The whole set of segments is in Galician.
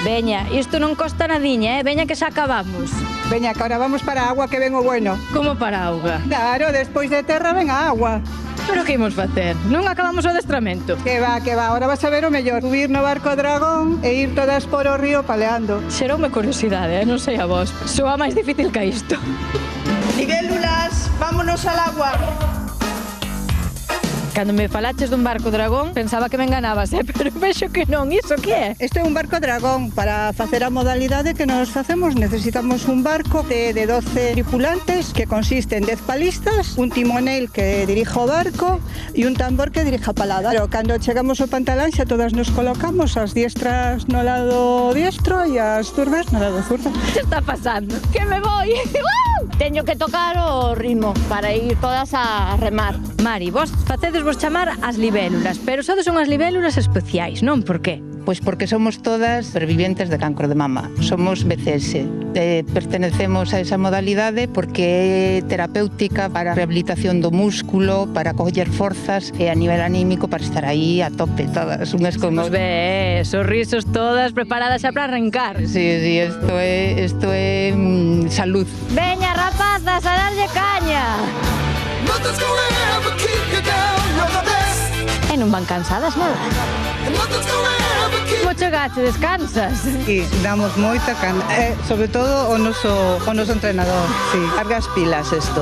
Veña, isto non costa nadiña, veña que xa acabamos. Veña, que ahora vamos para a agua que ven o bueno. Como para auga? Claro, despois de terra ven a agua. Pero que imos facer? Non acabamos o adestramento. Que va, ahora vas a ver o mellor. Subir no barco dragón e ir todas por o río paleando. Xeroume curiosidade, non sei a vos. Soa máis difícil que isto. Libélulas, vámonos al agua. Cando me falaches dun barco dragón, pensaba que me enganabas, pero vexo que non. Iso que é? Este é un barco dragón. Para facer a modalidade que nos facemos necesitamos un barco de 12 tripulantes que consiste en 10 palistas, un timonel que dirija o barco e un tambor que dirija a palada. Pero cando chegamos ao pantalán xa todas nos colocamos as diestras no lado diestro e as turbas no lado zurdo. Que está pasando? Que me voy. Teño que tocar o ritmo para ir todas a remar. Mari, vos facedes vos chamar as libélulas, pero sodes unhas libélulas especiais, non? Por qué? Pois porque somos todas superviventes de cancro de mama. Somos BCS. Pertenecemos a esa modalidade porque é terapéutica para a rehabilitación do músculo, para coller forzas e a nivel anímico para estar aí a tope todas unhas con Nos ve, sorrisos todas preparadas xa para arrancar. Sí, isto é salud. Veña, rapazas, a darlle caña. E non van cansadas nada. Como chegaste, descansas? E damos moita cana, sobre todo o noso entrenador, sí. Carga as pilas isto,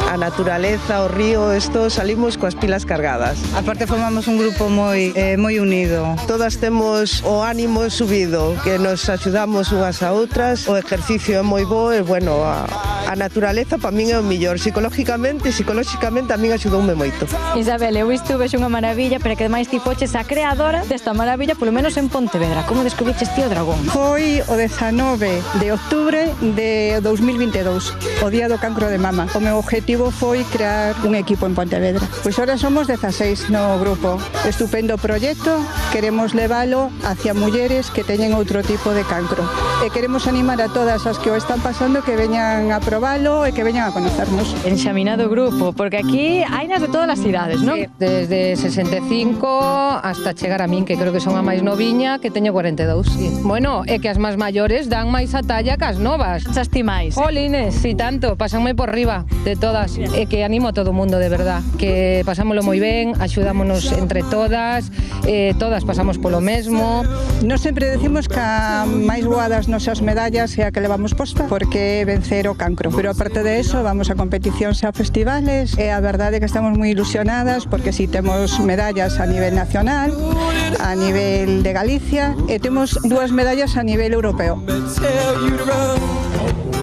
A naturaleza, o río, isto salimos coas pilas cargadas. Aparte formamos un grupo moi unido. Todas temos o ánimo subido, que nos axudamos unhas a outras, o exercicio é moi bo e, bueno, a naturaleza para min é o mellor. Psicológicamente e psicolóxicamente a min axudoume moito. Isabel, eu isto vexo unha maravilla, pero que ademais ti foches a creadora desta maravilla, polo menos en Pontevedra. Como descubriches ti o dragón? Foi o 19 de octubre de 2022, o día do cancro de mama. O meu objetivo foi crear un equipo en Pontevedra. Pois ahora somos 16 no grupo. Estupendo proxecto, queremos leválo hacia mulleres que teñen outro tipo de cancro. E queremos animar a todas as que o están pasando que veñan a probalo e que veñan a conocernos. Enxaminado grupo, porque aquí hai nas de todas as idades, non? Sí, desde 65 hasta chegar a min, que creo que son a máis noviña, que teño 42. Sí. Bueno, é que as máis maiores dan máis a talla que as novas. Xa estimais. Jolines, si tanto, pasanme por riba de todas. É que animo a todo o mundo, de verdad, que pasámoslo moi ben, axudámonos entre todas, todas pasamos polo mesmo. Nos sempre decimos que a máis boa das nosas medallas é a que levamos posta, porque é vencer o cancro. Pero aparte de eso, vamos a competicións e a festivales, e a verdade é que estamos moi ilusionadas, porque si temos medallas a nivel nacional, a nivel de Galicia, e temos 2 medallas a nivel europeo.